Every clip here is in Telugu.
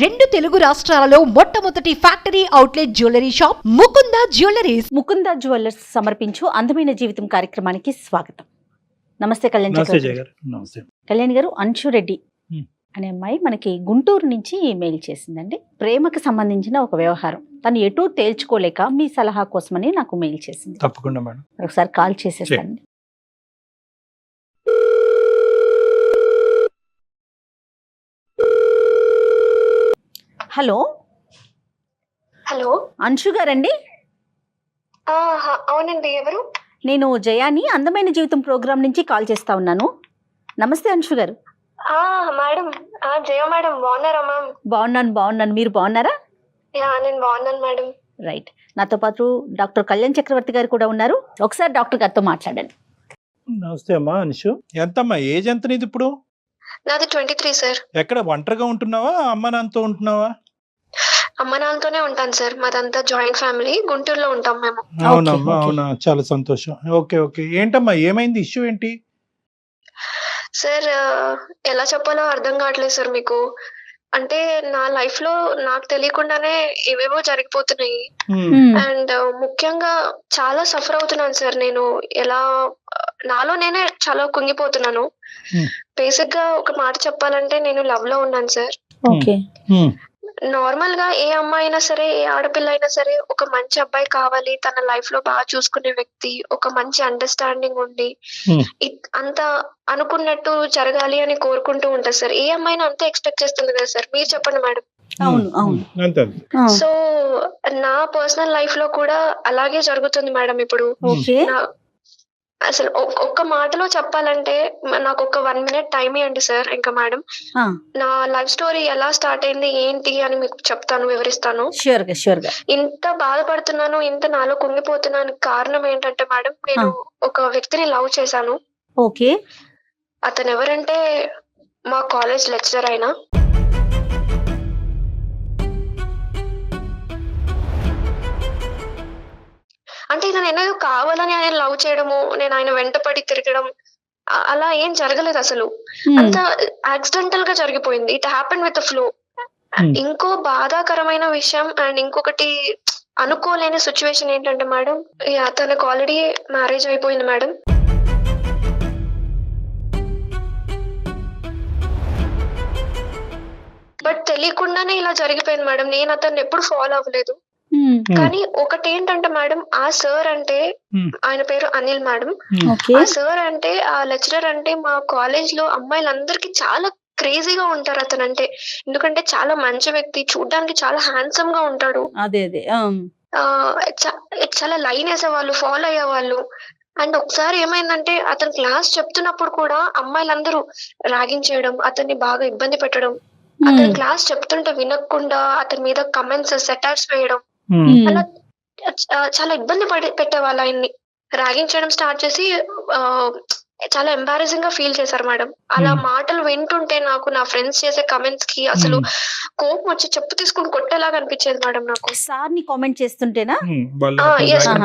రెండు తెలుగు రాష్ట్రాలలో మొట్టమొదటి factory outlet jewellery shop Mukunda jewelleries. Mukunda jewellers సమర్పించు అందమైన జీవితం కార్యక్రమానికి స్వాగతం. నమస్తే కళ్యాణ్ చక్రవర్తి గారు. కళ్యాణ్ గారు, అంశు రెడ్డి అనే అమ్మాయి మనకి గుంటూరు నుంచి మెయిల్ చేసిందండి. ప్రేమకు సంబంధించిన ఒక వ్యవహారం, తను ఎటూ తేల్చుకోలేక మీ సలహా కోసమని నాకు మెయిల్ చేసింది. తప్పకుండా మేడం, ఒకసారి కాల్ చేసేస్తాను. హలో హలో, అంశు గారండి? అవునండి. ఎవరు? నేను జయాని అందమైన జీవితం ప్రోగ్రామ్ నుంచి కాల్ చేస్తా ఉన్నాను. నమస్తే అంశు గారు. మేడం, జయ మేడం, బాగున్నారా మ్యామ్? బాగున్నాను. మీరు బాగున్నారా? నేను బాగున్నాను మేడం. రైట్. నాతో పాటు డాక్టర్ కళ్యాణ్ చక్రవర్తి గారు కూడా ఉన్నారు. ఒకసారి డాక్టర్ గారితో మాట్లాడండి. నమస్తే అమ్మా. అనిషు, ఎంతమ్మా ఏజ్ ఎంత నీది ఇప్పుడు? నాది 23 సార్. ఎక్కడ ఒంటరిగా ఉంటున్నావా, అమ్మ నాన్నతో ఉంటున్నావా? అమ్మ నాన్నతోనే ఉంటాను సార్. మాదంతా జాయింట్ ఫ్యామిలీ, గుంటూరులో ఉంటాం మేము. అవునమ్మా, okay. అవునా, చాలా సంతోషం. ఓకే ఓకే, ఏంటమ్మా ఏమైంది, ఇష్యూ ఏంటి? సార్, ఎలా చెప్పాలో అర్థం కావట్లేదు సార్ మీకు. అంటే నా లైఫ్ లో నాకు తెలియకుండానే ఏవేవో జరిగిపోతున్నాయి. అండ్ ముఖ్యంగా చాలా సఫర్ అవుతున్నాను సార్. నేను ఎలా నాలో నేనే చాలా కుంగిపోతున్నాను. బేసిక్ గా ఒక మాట చెప్పాలంటే నేను లవ్ లో ఉన్నాను సార్. ఓకే. నార్మల్ గా ఏ అమ్మాయి అయినా సరే, ఏ ఆడపిల్ల అయినా సరే, ఒక మంచి అబ్బాయి కావాలి, తన లైఫ్ లో బాగా చూసుకునే వ్యక్తి, ఒక మంచి అండర్స్టాండింగ్ ఉండి అంత అనుకున్నట్టు జరగాలి అని కోరుకుంటూ ఉంటారు సార్. ఏ అమ్మాయినా అంతే ఎక్స్పెక్ట్ చేస్తుంది కదా సార్. మీరు చెప్పండి మేడం. అవును. సో నా పర్సనల్ లైఫ్ లో కూడా అలాగే జరుగుతుంది మేడం ఇప్పుడు. అసలు ఒక్క మాటలో చెప్పాలంటే, నాకు ఒక 1 minute టైం ఇవ్వండి సార్. ఇంకా మేడం, నా లైఫ్ స్టోరీ ఎలా స్టార్ట్ అయింది ఏంటి అని మీకు చెప్తాను, వివరిస్తాను. షూర్ గా. ఇంత బాధపడుతున్నాను, ఇంత నాలో కుంగిపోతున్నాను కారణం ఏంటంటే మేడం, నేను ఒక వ్యక్తిని లవ్ చేశాను. ఓకే. అతను ఎవరంటే మా కాలేజ్ లెక్చరర్ అయినా. అంటే ఇది నేను ఏదో కావాలని ఆయన లవ్ చేయడము, నేను ఆయన వెంటపడి తిరగడం అలా ఏం జరగలేదు అసలు. అంత యాక్సిడెంటల్ గా జరిగిపోయింది. It happen with flow. ఇంకో బాధాకరమైన విషయం అండ్ ఇంకొకటి అనుకోలేని సిచ్యువేషన్ ఏంటంటే మేడం, తనకు ఆల్రెడీ మ్యారేజ్ అయిపోయింది మేడం. బట్ తెలియకుండానే ఇలా జరిగిపోయింది మేడం. నేను అతన్ని ఎప్పుడు ఫాలో అవ్వలేదు. కానీ ఒకటి ఏంటంటే మేడం, ఆ సార్ అంటే, ఆయన పేరు అనిల్ మేడం. ఆ సార్ అంటే, ఆ లెక్చరర్ అంటే మా కాలేజ్ లో అమ్మాయిలందరికీ చాలా క్రేజీగా ఉంటారు అతను అంటే. ఎందుకంటే చాలా మంచి వ్యక్తి, చూడ్డానికి చాలా హ్యాండ్సమ్ గా ఉంటాడు. చాలా లైన్ వేసేవాళ్ళు, ఫాలో అయ్యేవాళ్ళు. అండ్ ఒకసారి ఏమైందంటే, అతను క్లాస్ చెప్తున్నప్పుడు కూడా అమ్మాయిలందరూ ర్యాగింగ్ చేయడం, అతన్ని బాగా ఇబ్బంది పెట్టడం, అతను క్లాస్ చెప్తుంటే వినకుండా అతని మీద కమెంట్స్, సెటైర్స్ వేయడం, అలా చాలా ఇబ్బంది పెట్టేవాళ్ళు. ఆయన్ని ర్యాగింగ్ చేయడం స్టార్ట్ చేసి చాలా ఎంబారసింగ్ గా ఫీల్ చేశారు మేడం. అలా మాటలు వింటుంటే నాకు నా ఫ్రెండ్స్ చేసే కమెంట్స్ కి అసలు కోపం వచ్చి చెప్పు తీసుకుని కొట్టేలాగా అనిపించేది మేడం నాకు. సార్ ని కామెంట్ చేస్తుంటేనా?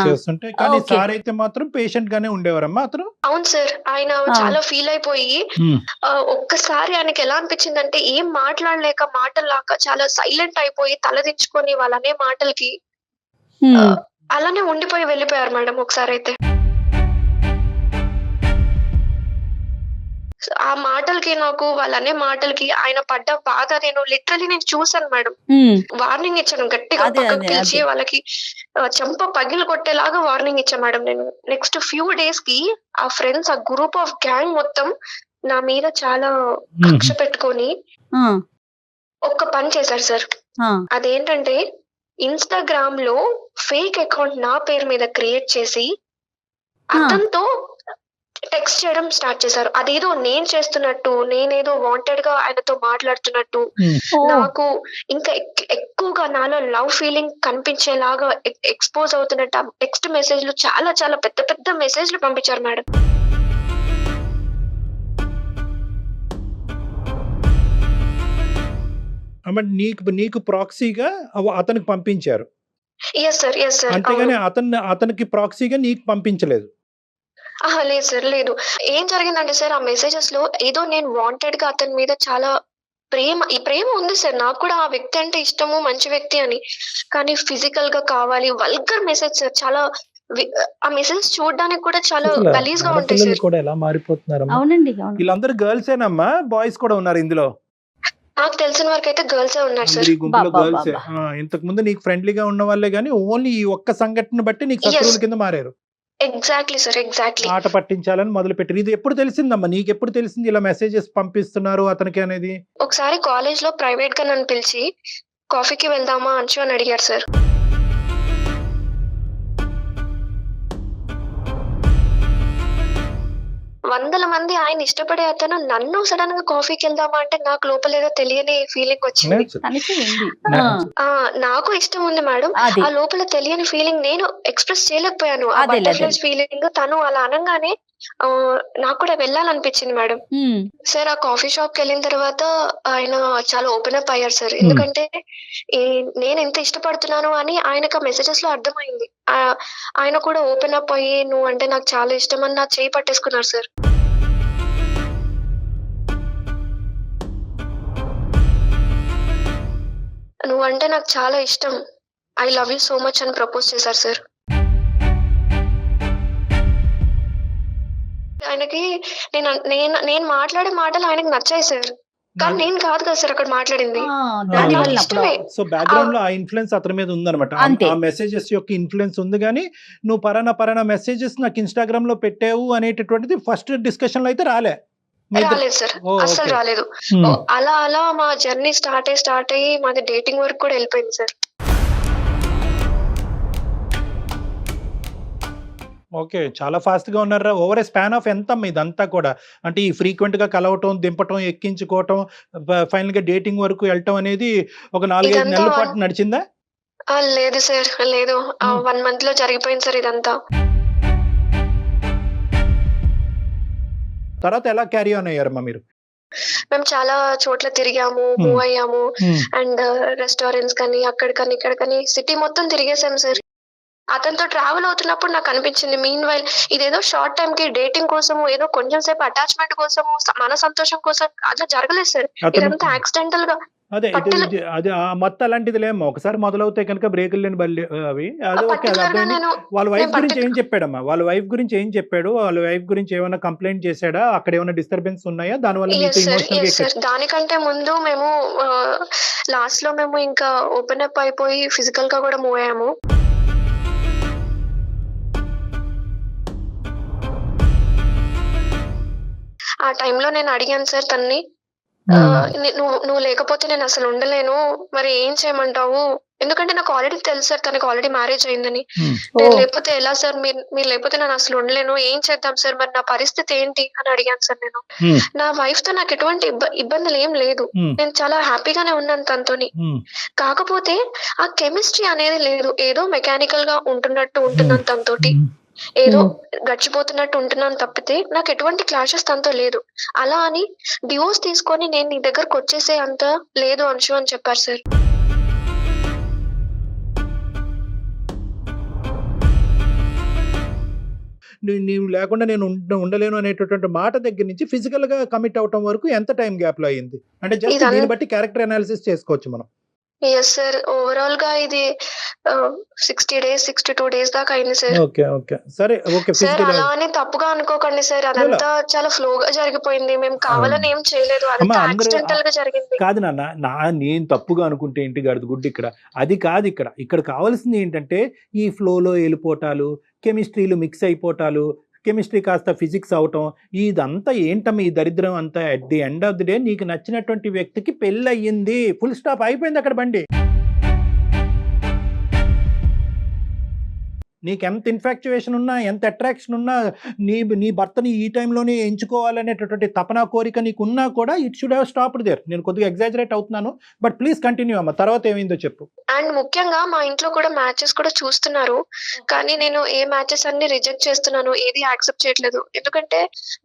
చేస్తుంటే, కానీ సార్ అయితే మాత్రం పేషెంట్ గానే ఉండేవారమ్మా అతను. అవును సార్. ఆయన చాలా ఫీల్ అయిపోయి ఒక్కసారి ఆయనకి ఎలా అనిపించిందంటే, ఏం మాట్లాడలేక మాటల్లాక చాలా సైలెంట్ అయిపోయి తలదించుకొని వాళ్ళనే మాటలకి అలానే ఉండిపోయి వెళ్ళిపోయారు మేడం ఒకసారి అయితే. ఆ మాటలకి, నాకు వాళ్ళనే మాటలకి ఆయన పడ్డ బాధ నేను లిటరలీ చూసాను మేడం. వార్నింగ్ ఇచ్చాను గట్టిగా, పక్కకు పిలిచి వాళ్ళకి చెంప పగిలి కొట్టేలాగా వార్నింగ్ ఇచ్చాను మేడం నేను. నెక్స్ట్ ఫ్యూ డేస్ కి ఆ ఫ్రెండ్స్, ఆ గ్రూప్ ఆఫ్ గ్యాంగ్ మొత్తం నా మీద చాలా కక్ష పెట్టుకొని ఒక్క పని చేశారు సార్. అదేంటంటే, ఇన్స్టాగ్రామ్ లో ఫేక్ అకౌంట్ నా పేరు మీద క్రియేట్ చేసి అతనితో టెక్స్ట్ చేయడం స్టార్ట్ చేశారు. అదేదో నేను చేస్తున్నట్టు, నేనేదో వాంటెడ్ గా ఆయనతో మాట్లాడుతున్నట్టు, నాకు ఇంకా ఎక్కువగా నాలో లవ్ ఫీలింగ్ కనిపించేలాగా ఎక్స్పోజ్ అవుతున్నట్టు టెక్స్ట్ మెసేజ్లు, చాలా చాలా పెద్ద పెద్ద మెసేజ్లు పంపించారు మేడం. నీకు ప్రాక్సీగా అతనికి పంపించారు? Yes sir, yes sir. అంతేగాని అతనికి ప్రాక్సీగా నీకు పంపించలేదు? లేదు సార్, లేదు. ఏం జరిగిందంటే సార్, ఆ మెసేజెస్ లో ఏదో నేను వాంటెడ్ గా అతని మీద చాలా ఈ ప్రేమ ఉంది సార్. నాకు కూడా ఆ వ్యక్తి అంటే ఇష్టము, మంచి వ్యక్తి అని. కానీ ఫిజికల్ గా కావాలి వల్గర్ మెసేజ్ సార్. చాలా ఆ మెసేజ్ చూడడానికి కూడా చాలా అసలు గలీజ్ గా ఉంటాయి ఆడపిల్లలు సార్. కూడా ఎలా మారిపోతున్నారమ్మా. అవునండి, అవును. వీళ్ళందరూ గర్ల్స్ ఏనమ్మా, బాయ్స్ కూడా ఉన్నారు ఇందులో? నాకు తెలిసిన వరకు అయితే గర్ల్సే ఉన్నారు సార్. అందరు ఈ గుంపులో బాబా, గర్ల్సే. బాబా. ఇంతకు ముందు నీకు ఫ్రెండ్లీగా ఉన్న వాళ్ళే గానీ ఓన్లీ ఈ ఒక్క సంఘటన బట్టి నీకు శత్రువుల కింద మారారు. Exactly sir, exactly. ఆట పట్టించాలని మొదలు పెట్టారు. ఇది ఎప్పుడు తెలిసిందమ్మా నీకు? ఎప్పుడు తెలిసింది ఇలా మెసేజెస్ పంపిస్తున్నారు అతనికి అనేది? ఒకసారి కాలేజ్ లో ప్రైవేట్ గా నన్ను పిలిచి కాఫీకి వెళ్దామా అంచు అని అడిగారు సార్. వందల మంది ఆయన ఇష్టపడే అతను నన్ను సడన్ గా కాఫీకి వెళ్దామా అంటే నాకు లోపల ఏదో తెలియని ఫీలింగ్ వచ్చింది. తనకి ఉంది. నాకు ఇష్టం ఉంది మేడం. అది ఆ లోపల తెలియని ఫీలింగ్ నేను ఎక్స్ప్రెస్ చేయలేకపోయాను. ఆ అదేలే, బటర్ఫ్లైస్ ఫీలింగ్ తను అలా అనగానే నాకు కూడా వెళ్ళాలనిపించింది మేడం. సార్ ఆ కాఫీ షాప్ కి వెళ్ళిన తర్వాత ఆయన చాలా ఓపెన్ అప్ అయ్యారు సార్. ఎందుకంటే నేను ఎంత ఇష్టపడుతున్నాను అని ఆయనకు మెసేజెస్ లో అర్థమైంది. ఆయన కూడా ఓపెన్ అప్ అయ్యి నువ్వు అంటే నాకు చాలా ఇష్టం అని నా చేయి పట్టేసుకున్నారు సార్. నువ్వంటే నాకు చాలా ఇష్టం, I love you so much అని ప్రపోజ్ చేశారు సార్. ఆయనకి నేను మాట్లాడే మాటలు ఆయనకు నచ్చాయి సార్. కానీ నేను కాదు కదా సార్ అక్కడ మాట్లాడింది. సో బ్యాక్గ్రౌండ్ లో ఆ ఇన్ఫ్లుయెన్స్ అతని మీద ఉందన్నమాట. అంతే. ఆ మెసేజెస్ యొక్క ఇన్ఫ్లుయెన్స్ ఉంది. కానీ నువ్వు పరానా మెసేజెస్ నాకు ఇన్స్టాగ్రామ్ లో పెట్టావు అనేటటువంటిది ఫస్ట్ డిస్కషన్ లో అయితే రాలేదు సార్, అస్సలు రాలేదు. అలా మా జర్నీ స్టార్ట్ అయ్యి మాది డేటింగ్ వరకు కూడా వెళ్ళిపోయింది సార్. ఓకే, చాలా ఫాస్ట్ గా ఉన్నారా. ఓవర్ ఏ స్పాన్ ఆఫ్ ఎంత ఇదంతా కూడా? అంటే ఈ ఫ్రీక్వెంట్ గా కలవటం, దింపటం, ఎక్కించుకోవటం, ఫైనల్ గా డేటింగ్ వరకు వెళ్ళటం అనేది ఒక 4-5 నెలల పాటు నడిచిందా? లేదు సార్, లేదు. 1 month లో జరిగిపోయింది సార్ ఇదంతా. తర్వాత ఎలా క్యారీ ఆన్ అయ్యారమ్మా మీరు? మేము చాలా చోట్ల తిరిగాము, మూవ్ అయ్యాము. అండ్ రెస్టారెంట్స్ కానీ అక్కడికని ఇక్కడికని సిటీ మొత్తం తిరిగేసాం సార్. అతనితో ట్రావెల్ అవుతున్నప్పుడు నాకు అనిపించింది మీన్ వైల్ ఇదేదో షార్ట్ టైం కి డేటింగ్ కోసం, ఏదో కొంచెం సేపు అటాచ్మెంట్ కోసం, మన సంతోషం కోసం అట్లా జరగలేదు సార్. ఇదంతా యాక్సిడెంటల్ గా. అదే అది మొత్తం అలాంటిది లేమో. ఒకసారి మొదలవుతాయి కనుక బ్రేకులు లేని బల్లి అవి. అదే ఓకే, అది అర్థమైంది. వాళ్ళ వైఫ్ గురించి ఏం చెప్పాడమ్మా? వాళ్ళ వైఫ్ గురించి ఏం చెప్పాడు? వాళ్ళ వైఫ్ గురించి ఏమైనా కంప్లైంట్ చేశాడా? అక్కడ ఏమైనా డిస్టర్బెన్స్ ఉన్నాయా? దానివల్ల దానికంటే ముందు మేము లాస్ట్ లో మేము ఇంకా ఓపెన్ అప్ అయిపోయి ఫిజికల్ గా కూడా మూవ్ అయ్యాము. ఆ టైంలో నేను అడిగాను సార్ తన్ని, నువ్వు లేకపోతే నేను అసలు ఉండలేను, మరి ఏం చేయమంటావు? ఎందుకంటే నాకు ఆల్రెడీ తెలుసు సార్ తనకు ఆల్రెడీ మ్యారేజ్ అయిందని. నేను లేకపోతే ఎలా సార్? మీరు లేకపోతే నేను అసలు ఉండలేను, ఏం చేద్దాం సార్? మరి నా పరిస్థితి ఏంటి అని అడిగాను సార్ నేను. నా వైఫ్ తో నాకు ఎటువంటి ఇబ్బందులు ఏం లేదు, నేను చాలా హ్యాపీగానే ఉన్నాను తనతోని. కాకపోతే ఆ కెమిస్ట్రీ అనేది లేదు. ఏదో మెకానికల్ గా ఉంటున్నాను తనతోటి, ఏదో గడిచిపోతున్నట్టు ఉంటున్నాను తప్పితే నాకు ఎటువంటి క్లాషెస్ తనతో లేదు. అలా అని డివోర్స్ తీసుకొని నేను నీ దగ్గరకు వచ్చేసే అంత లేదు అంశు అని చెప్పారు సార్. నీవు లేకుండా నేను ఉండలేను అనేటటువంటి మాట దగ్గర నుంచి ఫిజికల్ గా కమిట్ అవటం వరకు ఎంత టైం గ్యాప్ లో అయింది? అంటే జస్ట్ దీన్ని బట్టి క్యారెక్టర్ అనాలిసిస్ చేసుకోవచ్చు మనం. ఎస్ సార్, ఓవరాల్ గా ఇది 60 days 62 days దాకా అయింది సార్. ఓకే సరే, ఓకే. సార్ అలా అని తప్పుగా అనుకోకండి సార్, అదంతా చాలా ఫ్లోగా జరిగిపోయింది. మేము కావాలని ఏం చేయలేదు, అదంతా యాక్సిడెంటల్ గా జరిగింది. కాదు నాన్న, నేను తప్పుగా అనుకుంటే ఏంటి గడుదు గుడ్డి ఇక్కడ. అది కాదు, ఇక్కడ కావాల్సింది ఏంటంటే ఈ ఫ్లోలో వెళ్ళిపోవటాలు, కెమిస్ట్రీలు మిక్స్ అయిపోవటాలు, కెమిస్ట్రీ కాస్త ఫిజిక్స్ అవటం, ఇదంతా ఏంటమ్మా ఈ దరిద్రం అంతా? At the end of the day నీకు నచ్చినటువంటి వ్యక్తికి పెళ్ళి అయ్యింది, ఫుల్ స్టాప్, అయిపోయింది అక్కడ బండి. నీకు ఎంత ఇన్ఫాక్చువేషన్ ఉన్నా, ఎంత అట్రాక్షన్ ఉన్నా, నీ భర్తని ఈ టైంలోనే ఎంచుకోవాలనేటటువంటి తపన కోరిక నీకు ఉన్నా కూడా it should have stopped there. నేను కొద్దిగా ఎగ్జాజరేట్ అవుతున్నాను, బట్ ప్లీజ్ కంటిన్యూ అమ్మా. తర్వాత ఏమైందో చెప్పు. అండ్ ముఖ్యంగా మా ఇంట్లో కూడా మ్యాచెస్ కూడా చూస్తున్నారు, కానీ నేను ఏ మ్యాచెస్ అన్ని రిజెక్ట్ చేస్తున్నాను, ఏది యాక్సెప్ట్ చేయట్లేదు. ఎందుకంటే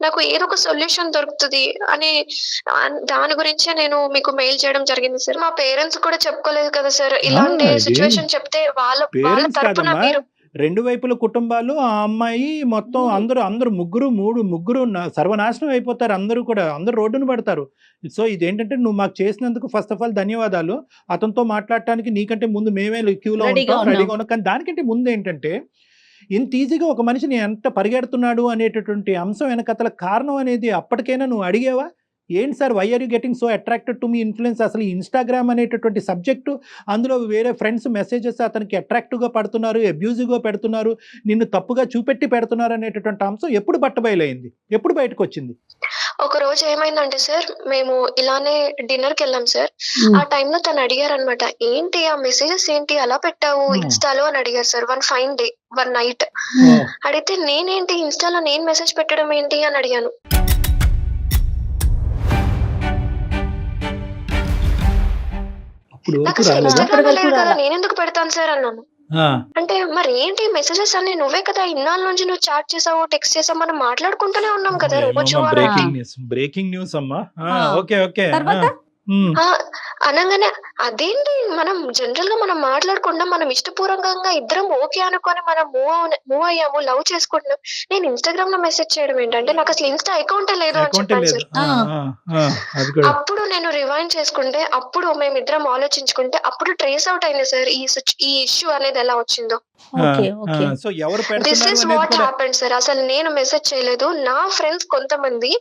నాకు ఏదో ఒక సొల్యూషన్ దొరుకుతుంది అని దాని గురించే నేను మీకు మెయిల్ చేయడం జరిగింది సార్. మా పేరెంట్స్ కూడా చెప్పుకోలేదు కదా సార్, ఇలాంటి సిచ్యువేషన్ చెప్తే వాళ్ళ తరపున మీరు రెండు వైపుల కుటుంబాలు ఆ అమ్మాయి మొత్తం అందరూ ముగ్గురు సర్వనాశనం అయిపోతారు. అందరూ రోడ్డును పడతారు. సో ఇదేంటంటే నువ్వు మాకు చేసినందుకు ఫస్ట్ ఆఫ్ ఆల్ ధన్యవాదాలు. అతనితో మాట్లాడటానికి నీకంటే ముందు మేమే క్యూలో రెడీగా ఉంటాం, ఉన్నాం. రెడీగా ఉన్నాం. కానీ దానికంటే ముందు ఏంటంటే ఇంత ఈజీగా ఒక మనిషిని ఎంత పరిగెడుతున్నాడు అనేటటువంటి అంశం వెనకతల కారణం అనేది అప్పటికైనా నువ్వు అడిగావా? ఏంటి sir, why are you getting so attracted to me influence? అసలు ఇన్స్టాగ్రామ్ అనేటటువంటి సబ్జెక్టు, అందులో వేరే ఫ్రెండ్స్ మెసేజెస్ అతనికి అట్రాక్టివ్గా పడుతున్నారు, అబ్యూజివ్గా పెడుతున్నారు, నిన్ను తప్పుగా చూపెట్టి పెడుతున్నారు అనేటటువంటి అంశం ఎప్పుడు బట్టబయలైంది, ఎప్పుడు బయటకు వచ్చింది? ఒక రోజు ఏమైందంటే సార్, మేము ఇలానే డిన్నర్ కి వెళ్ళాం సార్. ఆ టైంలో తను అడిగారు అనమాట, ఏంటి ఆ మెసేజెస్ ఏంటి అలా పెట్టావు ఇన్స్టాలో అని అడిగారు sir. One fine day, one night అడిగితే నేనేంటి ఇన్స్టాలో నేను మెసేజ్ పెట్టడం ఏంటి అని అడిగాను. నాకు అసలు ఇన్స్టాగ్రామ్ లేదు కదా, నేనెందుకు పెడతాను సార్ అన్నాను. అంటే మరి ఏంటి మెసేజెస్ అన్ని నువ్వే కదా ఇన్నాళ్ళ నుంచి నువ్వు చాట్ చేసావు, టెక్స్ట్ చేసావు, మనం మాట్లాడుకుంటూనే ఉన్నాం కదా రోజు బ్రేకింగ్ న్యూస్ అమ్మా. తర్వాత అనగానే అదేంటి, మనం జనరల్ గా మనం మాట్లాడకుండా మనం ఇష్టపూర్వకంగా ఇద్దరం ఓకే అనుకొని మనం మూవ్ అయ్యాము, లవ్ చేసుకుంటున్నాం. నేను ఇన్స్టాగ్రామ్ లో మెసేజ్ చేయడం ఏంటంటే, నాకు అసలు ఇన్స్టా అకౌంటే లేదు అని చెప్పాను సార్. అప్పుడు నేను రివైండ్ చేసుకుంటే, అప్పుడు మేమిద్దరం ఆలోచించుకుంటే అప్పుడు ట్రేస్ అవుట్ అయింది సార్ ఈ ఇష్యూ అనేది ఎలా వచ్చిందో. This is what happened sir. అసలు నేను మెసేజ్ చేయలేదు. నా ఫ్రెండ్స్ కొంతమంది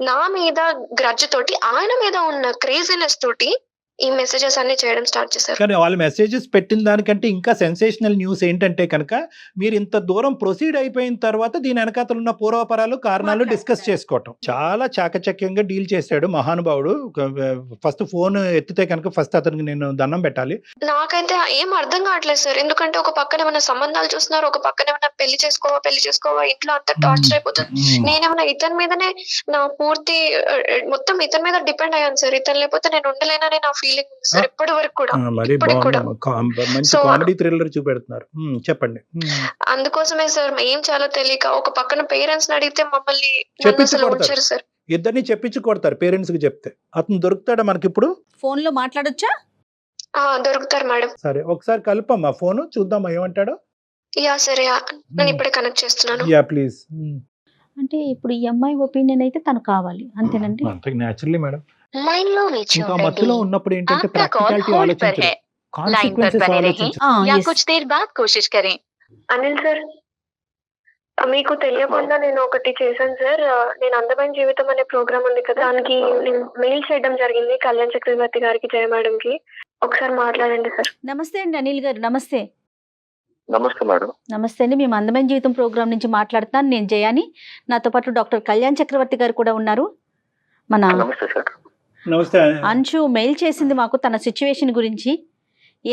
నా మీద గ్రడ్జ్ తోటి, ఆయన మీద ఉన్న క్రేజీనెస్ తోటి ఈ మెసేజెస్ అన్ని చేయడం స్టార్ట్ చేశారు. కానీ వాళ్ళు మెసేజెస్ పెట్టిన దానికంటే ఇంకా సెన్సేషనల్ న్యూస్ ఏంటంటే కనుక, మీరు ఇంత దూరం ప్రొసీడ్ అయిపోయిన తర్వాత దీని వెనకాతలు ఉన్న పూర్వపరాలు కారణాలు డిస్కస్ చేసుకోవటం. చాలా చాకచక్యంగా డీల్ చేశాడు మహానుభావుడు. ఫస్ట్ ఫోన్ ఎత్తితే కనుక ఫస్ట్ అతనికి నేను దండం పెట్టాలి. నాకైతే ఏం అర్థం కావట్లేదు సార్. ఎందుకంటే ఒక పక్కన ఏమైనా సంబంధాలు చూస్తున్నారు, ఒక పక్కన ఏమైనా పెళ్లి చేసుకోవా, ఇంట్లో అంతా టార్చర్ అయిపోతుంది. నేనేమన్నా ఇతని మీదనే నా పూర్తి మొత్తం ఇతని మీద డిపెండ్ అయ్యాను సార్. ఇతను లేకపోతే నేను ఉండలేనని నా ఫీలింగ్ ఉంది సార్ ఇప్పటి వరకు కూడా. మంచి కామెడీ థ్రిల్లర్ చూపెడుతున్నారు. చెప్పండి. అందుకోసమే సార్ ఏం చాలా తెలియక ఒక పక్కన పేరెంట్స్ అడిగితే మమ్మల్ని ఉంచారు సార్. ఇద్దరిని చెప్పించి కొడతారు పేరెంట్స్ కి చెప్తే. అతను దొరుకుతాడా మనకి ఇప్పుడు? ఫోన్ లో మాట్లాడొచ్చా? దొరుకుతారు మేడం. సరే ఒకసారి కలుపమ్మా ఫోన్, చూద్దాం ఏమంటాడో. యా సరే, నేను ఇప్పుడే కనెక్ట్ చేస్తున్నాను. Yeah please. అంటే ఇప్పుడు ఈ అమ్మాయి ఒపీనియన్ అయితే తను కావాలి అంతేనండి. అంతే న్యాచురల్లీ మేడం. ఇంకా మధ్యలో ఉన్నప్పుడు ఏంటంటే ప్రాక్టికాలిటీ ఆలోచించాలి, కాన్సిక్వెన్సెస్ ఆలోచించాలి. అనిల్ సార్, మీకు తెలియకుండా నేను ఒకటి చేశాను సార్. నేను అందమైన జీవితం అనే ప్రోగ్రామ్ ఉంది కదా, దానికి నేను మెయిల్ చేయడం జరిగింది కళ్యాణ్ చక్రవర్తి గారికి, జయ మేడం కి. ఒకసారి మాట్లాడండి సార్. నమస్తే అండి అనిల్ గారు. నమస్తే. నమస్తే మేడం. నమస్తే అండి. మేము అందమైన జీవితం ప్రోగ్రామ్ నుంచి మాట్లాడుతున్నాను. నేను జయాని, నాతో పాటు డాక్టర్ కళ్యాణ్ చక్రవర్తి గారు కూడా ఉన్నారు. మన నమస్తే సార్. నమస్తే. అంశు మెయిల్ చేసింది మాకు తన సిచ్యువేషన్ గురించి,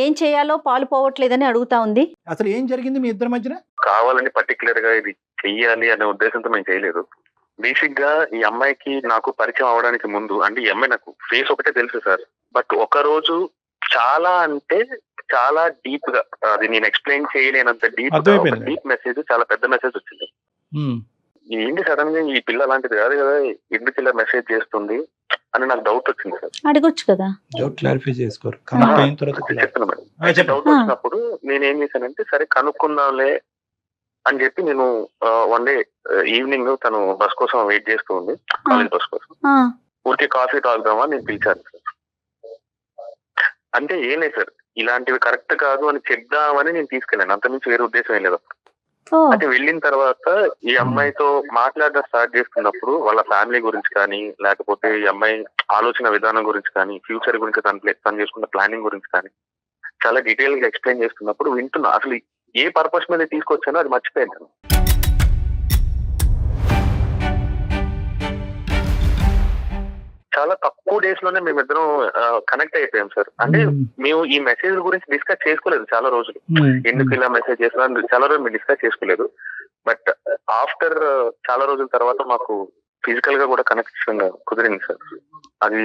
ఏం చేయాలో పాలు పోవట్లేదని అడుగుతా ఉంది. అసలు ఏం జరిగింది మీ ఇద్దరి మధ్యన? కావాలని పర్టికులర్ గా ఇది చెయ్యాలి అనే ఉద్దేశంతో మేము చేయలేదు. బేసిక్ గా ఈ అమ్మాయికి నాకు పరిచయం అవడానికి ముందు, అంటే ఈ అమ్మాయి నాకు ఫేస్ ఒకటే తెలుసు సార్. బట్ ఒక రోజు చాలా అంటే చాలా డీప్ గా, అది నేను ఎక్స్ప్లెయిన్ చేయలేనంత డీప్ మెసేజ్, చాలా పెద్ద మెసేజ్ వచ్చింది. ఏంటి సడన్ గా ఈ పిల్ల అలాంటిది కాదు కదా, ఎందుకు ఇలా మెసేజ్ చేస్తుంది అని నాకు డౌట్ వచ్చింది సార్. అడగొచ్చు కదా, డౌట్ క్లారిఫై చేసుకోరు. చెప్తున్నా మేడం. డౌట్ వచ్చినప్పుడు నేనేం చేశానంటే, సరే కనుక్కుందాంలే అని చెప్పి నేను వన్ డే ఈవినింగ్ తను బస్ కోసం వెయిట్ చేస్తూ ఉంది, కాలేజ్ బస్ కోసం. ఊరికే కాఫీ తాగుదామా నేను పిలిచాను సార్. అంటే ఏం లేదు సార్, ఇలాంటివి కరెక్ట్ కాదు అని చెప్దామని నేను తీసుకెళ్ళాను, అంతకుమించి వేరే ఉద్దేశం ఏం లేదు. అయితే వెళ్ళిన తర్వాత ఈ అమ్మాయితో మాట్లాడడం స్టార్ట్ చేస్తున్నప్పుడు వాళ్ళ ఫ్యామిలీ గురించి కానీ, లేకపోతే ఈ అమ్మాయి ఆలోచన విధానం గురించి కానీ, ఫ్యూచర్ గురించి తను చేసుకున్న ప్లానింగ్ గురించి కానీ చాలా డీటెయిల్ గా ఎక్స్ప్లెయిన్ చేస్తున్నప్పుడు వింటున్నా. అసలు ఏ పర్పస్ మీద తీసుకొచ్చానో అది మర్చిపోయాను. చాలా తక్కువ డేస్ లోనే మేమిద్దరం కనెక్ట్ అయిపోయాం సార్. అంటే మేము ఈ మెసేజ్ గురించి డిస్కస్ చేసుకోలేదు చాలా రోజులు, ఎందుకు ఇలా మెసేజ్ చేస్తున్నా చాలా రోజులు మేము డిస్కస్ చేసుకోలేదు. బట్ ఆఫ్టర్ చాలా రోజుల తర్వాత మాకు ఫిజికల్ గా కూడా కనెక్షన్ కుదిరింది సార్. అది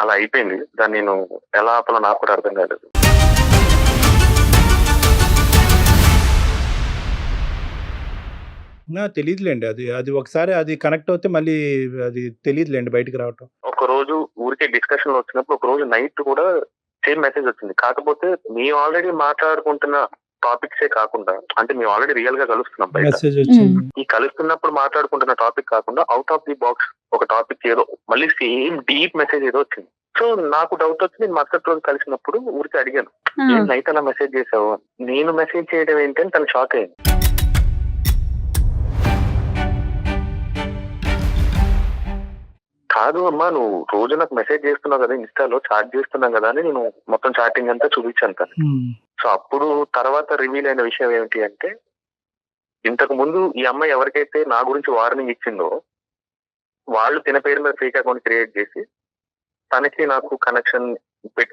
అలా అయిపోయింది. దాన్ని నేను ఎలా ఆపాలో నాకు కూడా అర్థం కాలేదు. తెలియదులేండి, అది ఒకసారి అది కనెక్ట్ అవుతే మళ్ళీ అది తెలియదులేండి బయటకు రావటం. ఒక రోజు ఊరికే డిస్కషన్ వచ్చినప్పుడు ఒక రోజు నైట్ కూడా సేమ్ మెసేజ్ వచ్చింది. కాకపోతే మేము ఆల్రెడీ మాట్లాడుకుంటున్న టాపిక్సే కాకుండా, అంటే మేము ఆల్రెడీ రియల్ గా కలుస్తున్నాం బయట, మెసేజ్ వచ్చింది. ఈ కలుస్తున్నప్పుడు మాట్లాడుకుంటున్న టాపిక్ కాకుండా అవుట్ ఆఫ్ ది బాక్స్ ఒక టాపిక్ ఏదో మళ్ళీ సేమ్ డీప్ మెసేజ్ ఏదో వచ్చింది. సో నాకు డౌట్ వచ్చి నేను మరుసటి రోజు కలిసినప్పుడు ఊరికి అడిగాను, ఏం నైట్ అలా మెసేజ్ చేసావు? నేను మెసేజ్ చేయడం ఏంటని తను షాక్ అయింది. కాదు అమ్మా, నువ్వు రోజు నాకు మెసేజ్ చేస్తున్నావు కదా, ఇన్స్టాలో చాట్ చేస్తున్నాం కదా అని నేను మొత్తం చాటింగ్ అంతా చూపించాను తను. సో అప్పుడు తర్వాత రివీల్ అయిన విషయం ఏమిటి అంటే, ఇంతకు ముందు ఈ అమ్మాయి ఎవరికైతే నా గురించి వార్నింగ్ ఇచ్చిందో వాళ్ళు తిన పేరు మీద ఫేక్ అకౌంట్ క్రియేట్ చేసి తనకి నాకు కనెక్షన్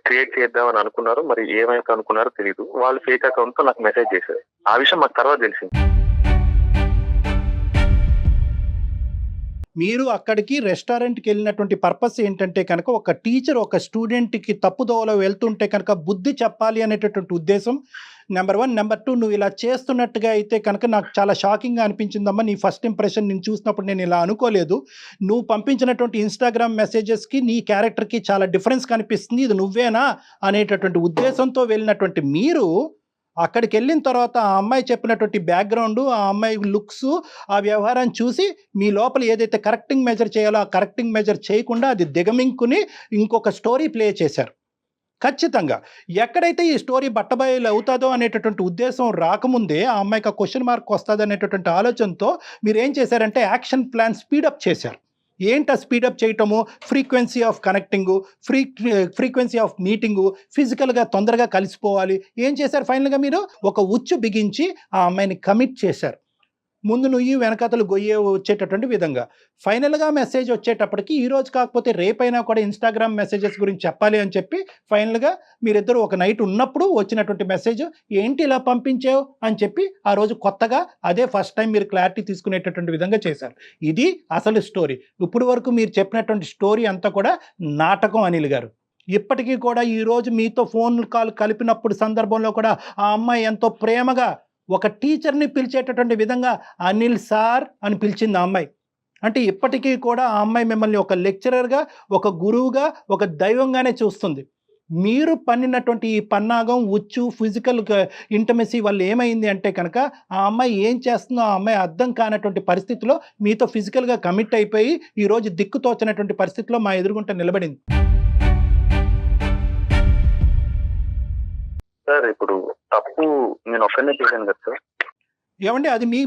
క్రియేట్ చేద్దామని అనుకున్నారు. మరి ఏమైతే అనుకున్నారో తెలియదు, వాళ్ళు ఫేక్ అకౌంట్ తో నాకు మెసేజ్ చేశారు. ఆ విషయం మాకు తర్వాత తెలిసింది. మీరు అక్కడికి రెస్టారెంట్కి వెళ్ళినటువంటి పర్పస్ ఏంటంటే కనుక, ఒక టీచర్ ఒక స్టూడెంట్కి తప్పుదోవలో వెళ్తుంటే కనుక బుద్ధి చెప్పాలి అనేటటువంటి ఉద్దేశం నెంబర్ 1. నెంబర్ 2, నువ్వు ఇలా చేస్తున్నట్టుగా అయితే కనుక నాకు చాలా షాకింగ్గా అనిపించిందమ్మా. నీ ఫస్ట్ ఇంప్రెషన్ నేను చూసినప్పుడు నేను ఇలా అనుకోలేదు. నువ్వు పంపించినటువంటి ఇన్స్టాగ్రామ్ మెసేజెస్కి నీ క్యారెక్టర్కి చాలా డిఫరెన్స్ కనిపిస్తుంది, ఇది నువ్వేనా అనేటటువంటి ఉద్దేశంతో వెళ్ళినటువంటి మీరు అక్కడికి వెళ్ళిన తర్వాత ఆ అమ్మాయి చెప్పినటువంటి బ్యాక్గ్రౌండ్, ఆ అమ్మాయి లుక్స్, ఆ వ్యవహారాన్ని చూసి మీ లోపల ఏదైతే కరెక్టింగ్ మెజర్ చేయాలో ఆ కరెక్టింగ్ మెజర్ చేయకుండా అది దిగమింకుని ఇంకొక స్టోరీ ప్లే చేశారు. ఖచ్చితంగా ఎక్కడైతే ఈ స్టోరీ బట్టబయలు అవుతుందో అనేటటువంటి ఉద్దేశం రాకముందే ఆ అమ్మాయికి ఆ క్వశ్చన్ మార్క్ వస్తుంది అనేటటువంటి ఆలోచనతో మీరు ఏం చేశారంటే యాక్షన్ ప్లాన్ స్పీడప్ చేశారు. ఏంటి ఆ స్పీడప్ చేయటము? Frequency of connecting, frequency of meeting, ఫిజికల్గా తొందరగా కలిసిపోవాలి. ఏం చేశారు? ఫైనల్గా మీరు ఒక ఉచ్చు బిగించి ఆ అమ్మాయిని కమిట్ చేశారు. ముందు నువ్వు వెనకతలు గొయ్యే వచ్చేటటువంటి విధంగా. ఫైనల్గా మెసేజ్ వచ్చేటప్పటికి ఈరోజు కాకపోతే రేపైనా కూడా ఇన్స్టాగ్రామ్ మెసేజెస్ గురించి చెప్పాలి అని చెప్పి ఫైనల్గా మీరిద్దరు ఒక నైట్ ఉన్నప్పుడు వచ్చినటువంటి మెసేజ్, ఏంటి ఇలా పంపించావు అని చెప్పి ఆ రోజు కొత్తగా అదే ఫస్ట్ టైం మీరు క్లారిటీ తీసుకునేటటువంటి విధంగా చేశారు. ఇది అసలు స్టోరీ. ఇప్పుడు వరకు మీరు చెప్పినటువంటి స్టోరీ అంతా కూడా నాటకం అనిల్ గారు. ఇప్పటికీ కూడా ఈరోజు మీతో ఫోన్ కాల్ కలిపినప్పుడు సందర్భంలో కూడా ఆ అమ్మాయి ఎంతో ప్రేమగా ఒక టీచర్ని పిలిచేటటువంటి విధంగా అనిల్ సార్ అని పిలిచింది ఆ అమ్మాయి. అంటే ఇప్పటికీ కూడా ఆ అమ్మాయి మిమ్మల్ని ఒక లెక్చరర్గా, ఒక గురువుగా, ఒక దైవంగానే చూస్తుంది. మీరు పన్నినటువంటి ఈ పన్నాగం, ఉచ్చు, ఫిజికల్ ఇంటమెసీ వల్ల ఏమైంది అంటే కనుక ఆ అమ్మాయి ఏం చేస్తుందో ఆ అమ్మాయి అర్థం కానటువంటి పరిస్థితిలో మీతో ఫిజికల్గా కమిట్ అయిపోయి ఈరోజు దిక్కుతోచినటువంటి పరిస్థితిలో మా ఎదురుగుంట నిలబడింది. సార్ ఇప్పుడు తప్పు నేను ఒక్కనే చేశాను కదా సార్. ఏమండి అది మీ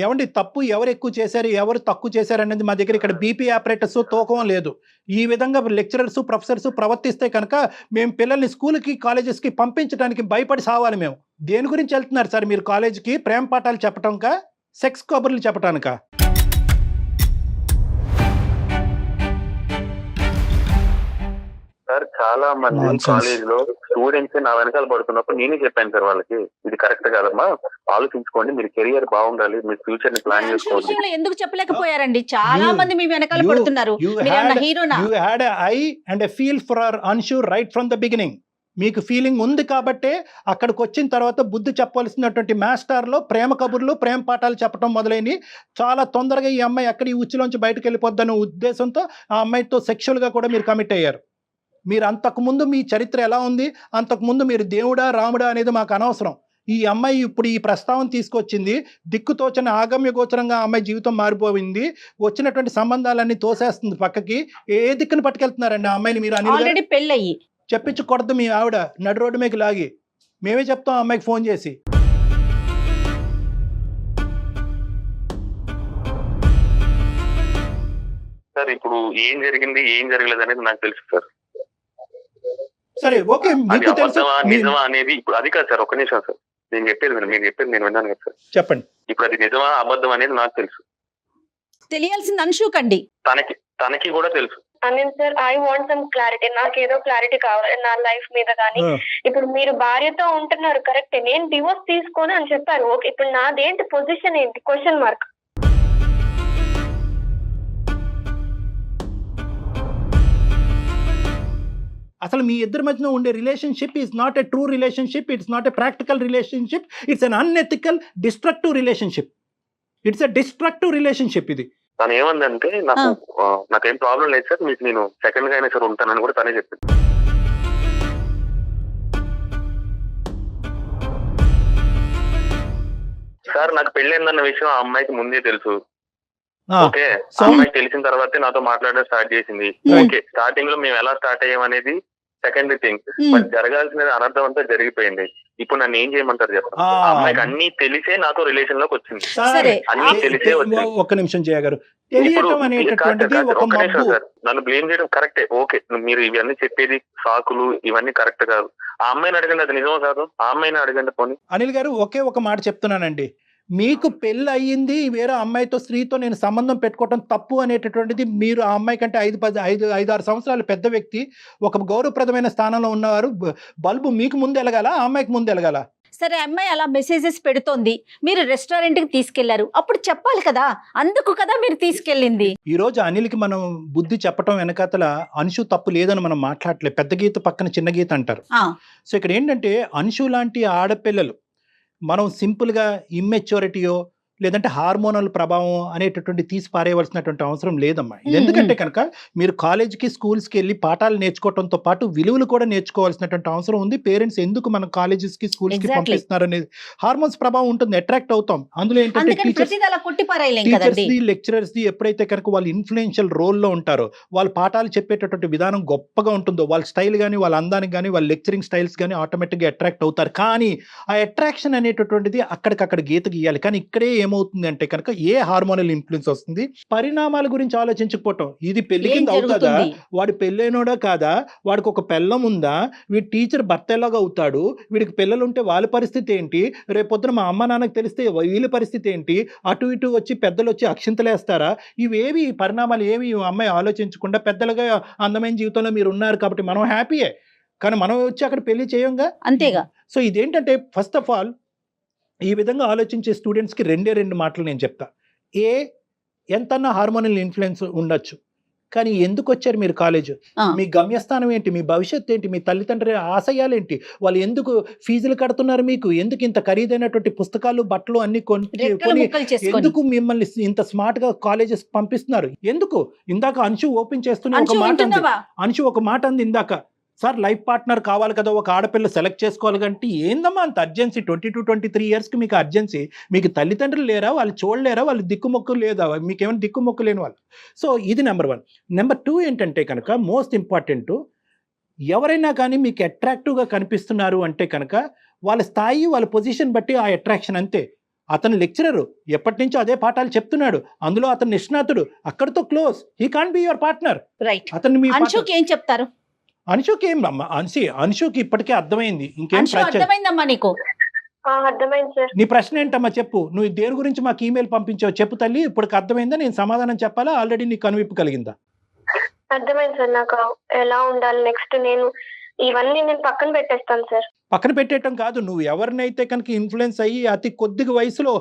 ఏమండి తప్పు ఎవరు ఎక్కువ చేశారు, ఎవరు తక్కువ చేశారు అనేది మా దగ్గర ఇక్కడ బీపీ ఆపరేటర్స్ తూకం లేదు. ఈ విధంగా లెక్చరర్స్, ప్రొఫెసర్స్ ప్రవర్తిస్తే కనుక మేము పిల్లల్ని స్కూల్కి, కాలేజెస్కి పంపించడానికి భయపడి సావాలి. మేము దేని గురించి వెళ్తున్నారు సార్ మీరు కాలేజీకి? ప్రేమ పాఠాలు చెప్పటానికా, సెక్స్ కబుర్లు చెప్పటానికా? సార్ చాలా మంది కాలేజ్ లో స్టూడెంట్స్ నా వెనకాల పడుతున్నప్పుడు నేనే చెప్పాను సార్ వాళ్ళకి, ఇది కరెక్ట్ కాదమ్మా, ఆలోచించుకోండి, మీరు కెరియర్ బాగుండాలి, మీరు ఫ్యూచర్ ని ప్లాన్ చేసుకోండి. ఎందుకు చెప్పలేకపోయారండి? చాలా మంది మీ వెనకాల పడుతున్నారు. You had an eye and a feel for Anshu right from the beginning. మీకు ఫీలింగ్ ఉంది కాబట్టే అక్కడికి వచ్చిన తర్వాత బుద్ధి చెప్పవలసినటువంటి మాస్టర్లో ప్రేమ కబుర్లు, ప్రేమ పాఠాలు చెప్పడం మొదలైనవి. చాలా తొందరగా ఈ అమ్మాయి అక్కడ ఈ ఉచ్చులోంచి బయటకు వెళ్ళిపోద్దన్న ఉద్దేశంతో ఆ అమ్మాయితో సెక్షువల్గా కూడా మీరు కమిట్ అయ్యారు. మీరు అంతకుముందు మీ చరిత్ర ఎలా ఉంది, అంతకుముందు మీరు దేవుడా రాముడా అనేది మాకు అనవసరం. ఈ అమ్మాయి ఇప్పుడు ఈ ప్రస్తావన తీసుకొచ్చింది, దిక్కుతోచని ఆగమ్య గోచరంగా ఆ అమ్మాయి జీవితం మారిపోయింది, వచ్చినటువంటి సంబంధాలన్నీ తోసేస్తుంది పక్కకి. ఏ దిక్కును పట్టుకెళ్తున్నారండి ఆ అమ్మాయిని మీరు? ఆల్రెడీ పెళ్ళయి చెప్పించకూడదు మీ ఆవిడ నడు రోడ్డు మీకు లాగి. మేమే చెప్తాం ఆ అమ్మాయికి ఫోన్ చేసి. సార్ ఇప్పుడు ఏం జరిగింది ఏం జరగలేదు అనేది నాకు తెలుసు సార్. సరే ఓకే, మీకు తెలుసు నిజమా అనేది ఇప్పుడు అది కాదు సార్. ఒక్క నిమిషం సార్, నేను చెప్పేది మీరు చెప్పేది నేను విన్నాను కదా సార్. చెప్పండి. ఇప్పుడు అది నిజమా అబద్ధం అనేది నాకు తెలుసు, తెలియాల్సింది అంశు కండి. తనకి కూడా తెలుసు. Anil sir, I want some clarity. నాకేదో క్లారిటీ కావాలి నా లైఫ్ మీద. కానీ ఇప్పుడు మీరు భార్యతో ఉంటున్నారు కరెక్టే, నేను డివోర్స్ తీసుకోను అని చెప్పారు. ఓకే, ఇప్పుడు నాదేంటి పొజిషన్ ఏంటి? Question mark. అసలు మీ ఇద్దరి మధ్యన ఉండే relationship is not a true relationship, it's not a practical relationship, it's an unethical destructive relationship. It's a destructive relationship ఇది. తను ఏమందంటే నాకేం ప్రాబ్లం లేదు సార్, మీకు నేను సెకండ్ గా అయినా సార్ ఉంటానని కూడా తనే చెప్పింది. సార్ నాకు పెళ్ళైందన్న విషయం ఆ అమ్మాయికి ముందే తెలుసు. ఆ, ఓకే, సో- ఆ అమ్మాయికి తెలిసిన తర్వాతే నాతో మాట్లాడడం స్టార్ట్ చేసింది. Hmm. ఓకే, స్టార్టింగ్ లో మేము ఎలా స్టార్ట్ అయ్యాం అనేది సెకండరీ థింగ్. బట్ జరగాల్సినది అనర్థం అంతా జరిగిపోయింది. ఇప్పుడు నన్ను ఏం చేయమంటారు చెప్పండి? ఆ. ఆ అమ్మాయికి అన్ని తెలిసే నాతో రిలేషన్ లోకి వచ్చింది. సార్, సరే. అన్ని తెలిసే వచ్చింది. ఒక్క నిమిషం చేయగారు, ఇప్పుడు తెలియటం అనేటటువంటిది ఒక ఒక్క నిమిషం మబ్బు. సార్, నన్ను బ్లేమ్ చేయడం కరెక్టే. ఓకే, మీరు ఇవన్నీ చెప్పేది సాకులు ఇవన్నీ కరెక్ట్ కాదు. ఆ అమ్మాయిని అడగండి, అది నిజమో కాదు. ఆ అమ్మాయిని అడగండి పోనీ. అనిల్ గారు, ఒకే ఒక మాట చెప్తున్నానండి, మీకు పెళ్ళి అయ్యింది, వేరే అమ్మాయితో స్త్రీతో నేను సంబంధం పెట్టుకోవటం తప్పు అనేటటువంటిది, మీరు ఆ అమ్మాయి కంటే 5-6 సంవత్సరాలు పెద్ద వ్యక్తి, ఒక గౌరవప్రదమైన స్థానంలో ఉన్నవారు, బల్బు మీకు ముందు ఎలగాల, ఆ అమ్మాయికి ముందు ఎలగాల? సరే, అమ్మాయి అలా మెసేజెస్ పెడుతోంది, మీరు రెస్టారెంట్ కి తీసుకెళ్లారు, అప్పుడు చెప్పాలి కదా, అందుకు కదా మీరు తీసుకెళ్ళింది. ఈ రోజు అనిల్కి మనం బుద్ధి చెప్పటం వెనకాతల అంశు తప్పు లేదని మనం మాట్లాడలేదు. పెద్ద గీత పక్కన చిన్న గీత అంటారు. ఆ, సో ఇక్కడ ఏంటంటే అంశు లాంటి ఆడపిల్లలు మనం సింపుల్గా ఇమ్మెచ్యూరిటీయో లేదంటే హార్మోనల్ ప్రభావం అనేటటువంటి తీసి పారేయవలసినటువంటి అవసరం లేదమ్మా. ఇది ఎందుకంటే కనుక మీరు కాలేజ్కి స్కూల్స్కి వెళ్ళి పాఠాలు నేర్చుకోవడంతో పాటు విలువలు కూడా నేర్చుకోవాల్సినటువంటి అవసరం ఉంది. పేరెంట్స్ ఎందుకు మన కాలేజెస్కి స్కూల్స్కి Exactly. పంపిస్తున్నారు అనేది హార్మోన్స్ ప్రభావం ఉంటుంది, అట్రాక్ట్ అవుతాం. అందులో ఏంటంటే అందుకని ప్రతిదీ అలా కొట్టి పారేయలేం కదండి. టీచర్స్ది లెక్చరర్స్ది ఎప్పుడైతే కనుక వాళ్ళు ఇన్ఫ్లుయెన్షియల్ రోల్లో ఉంటారో, వాళ్ళు పాఠాలు చెప్పేటటువంటి విధానం గొప్పగా ఉంటుందో, వాళ్ళ స్టైల్ కానీ వాళ్ళ అందానికి కానీ వాళ్ళ లెక్చరింగ్ స్టైల్స్ కానీ ఆటోమేటిక్గా అట్రాక్ట్ అవుతారు. కానీ ఆ అట్రాక్షన్ అనేటటువంటిది అక్కడికక్కడ గీత గీయాలి. కానీ ఇక్కడే ఏమవుతుంది అంటే కనుక ఏ హార్మోనల్ ఇన్ఫ్లుయెన్స్ వస్తుంది, పరిణామాల గురించి ఆలోచించకపోవటం. ఇది పెళ్లి ఏం కింద అవుతుందా, జరుగుతుంది? వాడు పెళ్ళైనోడా కాదా, వాడికి ఒక పిల్లం ఉందా, వీడి టీచర్ భర్త ఎలాగా అవుతాడు, వీడికి పిల్లలు ఉంటే వాళ్ళ పరిస్థితి ఏంటి, రేపొద్దున మా అమ్మ నాన్నకి తెలిస్తే వీళ్ళ పరిస్థితి ఏంటి, అటు ఇటు వచ్చి పెద్దలు వచ్చి అక్షింతలేస్తారా, ఇవేవి పరిణామాలు ఏవి ఈ అమ్మాయి ఆలోచించకుండా పెద్దలుగా అందమైన జీవితంలో మీరు ఉన్నారు కాబట్టి మనం హ్యాపీయే, కానీ మనం వచ్చి అక్కడ పెళ్లి చేయంగా. అంతేగా. సో ఇదేంటంటే ఫస్ట్ ఆఫ్ ఆల్ ఈ విధంగా ఆలోచించే స్టూడెంట్స్కి రెండు మాటలు నేను చెప్తా. ఎంతన్నా హార్మోనల్ ఇన్ఫ్లుయెన్స్ ఉండొచ్చు, కానీ ఎందుకు వచ్చారు మీరు కాలేజ్, ఆ. మీ గమ్యస్థానం ఏంటి, మీ భవిష్యత్తు ఏంటి, మీ తల్లిదండ్రుల ఆశయాలు ఏంటి, వాళ్ళు ఎందుకు ఫీజులు కడుతున్నారు, మీకు ఎందుకు ఇంత ఖరీదైనటువంటి పుస్తకాలు బట్టలు అన్ని రెక్కలు కొని ముక్కలు చేసుకొని. ఎందుకు మిమ్మల్ని ఇంత స్మార్ట్ గా కాలేజెస్ పంపిస్తున్నారు, ఎందుకు? ఇందాక అంశు ఓపెన్ చేస్తున్న అంచు ఒక మాట అంది, వింటున్నావా? అంశు ఒక మాట అంది ఇందాక, సార్ లైఫ్ పార్ట్నర్ కావాలి కదా, ఒక ఆడపిల్ల సెలెక్ట్ చేసుకోవాలి అంటే ఏందమ్మా అంత అర్జెన్సీ, 22-23 ఇయర్స్కి మీకు అర్జెన్సీ, మీకు తల్లిదండ్రులు లేరా, వాళ్ళు చూడలేరా, వాళ్ళు దిక్కుమొక్కు లేదా, మీకేమైనా దిక్కుమొక్కు లేని వాళ్ళు. సో ఇది నెంబర్ 1. నెంబర్ 2 ఏంటంటే కనుక మోస్ట్ ఇంపార్టెంట్, ఎవరైనా కానీ మీకు అట్రాక్టివ్గా కనిపిస్తున్నారు అంటే కనుక వాళ్ళ స్థాయి వాళ్ళ పొజిషన్ బట్టి ఆ అట్రాక్షన్ అంతే. అతను లెక్చరరు, ఎప్పటి నుంచో అదే పాఠాలు చెప్తున్నాడు, అందులో అతను నిష్ణాతుడు, అక్కడితో close, he can't be your partner. Right. అతను మీ అంశుకి ఏం చెప్తారు? అంశుకి ఏం అమ్మ, అంశుకి ఇప్పటికే అర్థమైంది, ఇంకేం అంశు ప్రశ్న? అర్థమైందమ్మా నీకు? అర్థమైంది సార్. నీ ప్రశ్న ఏంటమ్మా చెప్పు, నువ్వు దేని గురించి మాకు ఈమెయిల్ పంపించావు చెప్పు తల్లి, ఇప్పటికి అర్థమైందా, నేను సమాధానం చెప్పాలా, ఆల్రెడీ నీకు కనువిప్పు కలిగిందా? అర్థమైంది సార్, నాకు ఎలా ఉండాలి నెక్స్ట్, నేను ఇవన్నీ నేను పక్కన పెట్టేస్తాను సార్. పక్కన పెట్టేయటం కాదు, నువ్వు ఎవరినైతే కనుక ఇన్ఫ్లుయెన్స్ అయ్యి అతి కొద్ది వయసులో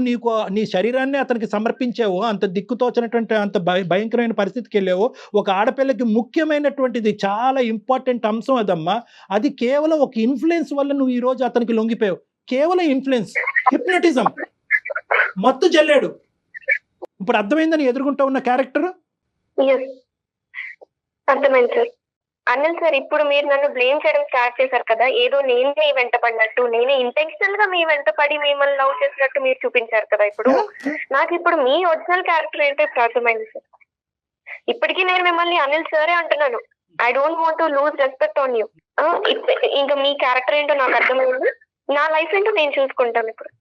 నీకు నీ శరీరాన్ని అతనికి సమర్పించావో, అంత దిక్కుతోచినటువంటి అంత భయంకరమైన పరిస్థితికి వెళ్ళావో, ఒక ఆడపిల్లకి ముఖ్యమైనటువంటిది చాలా ఇంపార్టెంట్ అంశం అదమ్మా, అది కేవలం ఒక ఇన్ఫ్లుయెన్స్ వల్ల నువ్వు ఈ రోజు అతనికి లొంగిపోయావు. కేవలం ఇన్ఫ్లుయెన్స్, హిప్నటిజం, మత్తు జల్లాడు. ఇప్పుడు అర్థమైందని ఎదుర్కొంటా ఉన్న క్యారెక్టర్. అర్థమైంది సార్. అనిల్ సార్, ఇప్పుడు మీరు నన్ను బ్లేమ్ చేయడం స్టార్ట్ చేశారు కదా, ఏదో నేనే వెంట పడినట్టు, నేనే ఇంటెన్షనల్ గా మీ వెంట పడి మిమ్మల్ని లవ్ చేసినట్టు మీరు చూపించారు కదా. ఇప్పుడు నాకు ఇప్పుడు మీ ఒరిజినల్ క్యారెక్టర్ ఏంటో ఇప్పుడు అర్థమైంది సార్. ఇప్పటికీ నేను మిమ్మల్ని అనిల్ సరే అంటున్నాను. I don't want to lose respect on you. ఇంకా మీ క్యారెక్టర్ ఏంటో నాకు అర్థమైంది, నా లైఫ్ ఏంటో నేను చూసుకుంటాను ఇప్పుడు.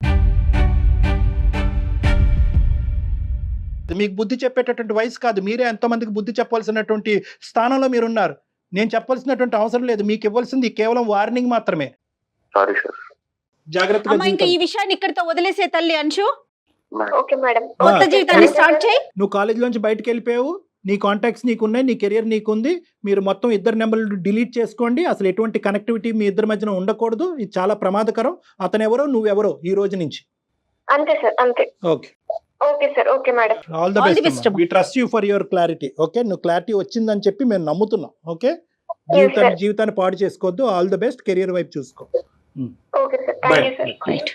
మీకు బుద్ధి చెప్పేటటువంటి వయసు కాదు, మీరే ఎంతోమందికి బుద్ధి చెప్పాల్సినటువంటి స్థానంలో మీరున్నారు. నేను చెప్పాల్సినటువంటి అవసరం లేదు, మీకు ఇవ్వాల్సింది కేవలం వార్నింగ్ మాత్రమే. Sorry sir. జాగ్రత్తగా అమ్మా, ఇంకా ఈ విషయాన్ని ఇక్కడితో వదిలేసే తల్లి అంశు, ఓకే మేడం. కొత్త జీవితాన్ని స్టార్ట్ చేయి. నువ్వు కాలేజీలోంచి బయటకు వెళ్ళిపోయావు, నీ కాంటాక్ట్స్ నీకున్నాయి, నీ కెరియర్ నీకుంది, మీరు మొత్తం ఇద్దరు నెంబర్లు డిలీట్ చేసుకోండి. అసలు ఎటువంటి కనెక్టివిటీ మీ ఇద్దరి మధ్యన ఉండకూడదు, ఇది చాలా ప్రమాదకరం. అతను ఎవరో నువ్వెవరో ఈ రోజు నుంచి. అంతే సార్, అంతే. Okay okay sir, okay madam. All the best. We trust you for your clarity. Okay, నువ్వు క్లారిటీ వచ్చిందని చెప్పి మేము నమ్ముతున్నాం. ఓకే, జీవితాన్ని పాడు చేసుకోవద్దు. ఆల్ ద బెస్ట్, కెరియర్ వైపు చూసుకో. Okay sir, thank you sir. Right.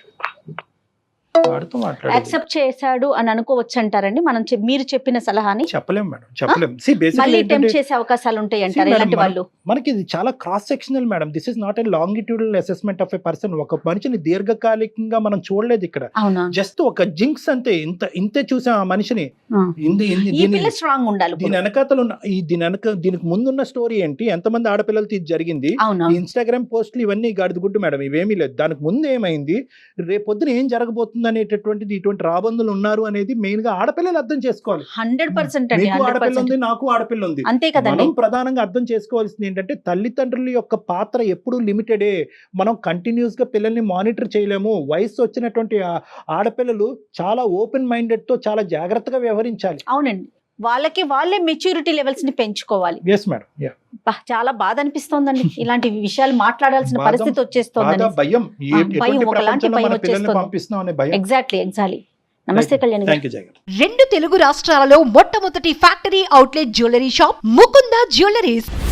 వాడితో మాట్లాడాలి. యాక్సెప్ట్ చేశాడు అని అనుకోవచ్చు అంటారండి మనం మీరు చెప్పిన సలహాని? చెప్పలేం మేడం, చెప్పలేం. See, basically మళ్ళీ ఏంటంటే- టెంప్ట్ చేసే అవకాశాలు ఉంటాయి అంటారు See, ఇలాంటి madam, వాళ్ళు? మనకి ఇది చాలా cross sectional madam. This is not a longitudinal assessment of a person. ఒక మనిషిని దీర్ఘకాలికంగా మనం చూడలేదు ఇక్కడ. అవునా? జస్ట్ ఒక జింక్స్ అంతే, ఇంతే చూసాం ఆ మనిషిని. ఆ. ఈ దీని పిల్ల స్ట్రాంగ్ ఉండాలి ఇప్పుడు. వెనకాతలు ఉన్న దీనికి ముందున్న స్టోరీ ఏంటి, ఎంతమంది ఆడపిల్లలతో ఇది జరిగింది, అవునా? ఈ ఇన్స్టాగ్రామ్ పోస్టులు ఇవన్నీ గాడిదగుడ్డు మేడం, ఇవేమీ లేదు. దానికి ముందు ఏమైంది, రేపొద్దున ఏం జరగబోతుంది అనేటటువంటిది, ఇటువంటి రాబందులు ఉన్నారు అనేది మెయిన్ గా ఆడపిల్లలు అర్థం చేసుకోవాలి. 100% అండి, మీకు ఆడపిల్ల 100%. ఉంది, నాకు ఆడపిల్ల ఉంది. అంతే కదండి. మనం ప్రధానంగా అర్థం చేసుకోవాల్సింది ఏంటంటే తల్లిదండ్రుల యొక్క పాత్ర ఎప్పుడు లిమిటెడే. మనం కంటిన్యూస్ గా పిల్లల్ని మానిటర్ చేయలేము. వయసు వచ్చినటువంటి ఆడపిల్లలు చాలా ఓపెన్ మైండెడ్ తో చాలా జాగ్రత్తగా వ్యవహరించాలి. అవునండి, వాళ్ళే మెచ్యూరిటీ లెవెల్స్ ని పెంచుకోవాలి. Yes madam. చాలా బాధ అనిపిస్తోందండి ఇలాంటి విషయాలు మాట్లాడాల్సిన బాధ- పరిస్థితి వచ్చేస్తోందని. భయం, భయం, ఒకలాంటి ప్రపంచంలో భయం మన పిల్లల్ని వచ్చేస్తుంది. పంపిస్తున్నాం అనే భయం. ఎగ్జాక్ట్లీ. నమస్తే కళ్యాణ్ గారు. థ్యాంక్ యూ జయ గారు. 2 తెలుగు రాష్ట్రాలలో మొట్టమొదటి factory outlet jewellery shop Mukunda jewelleries.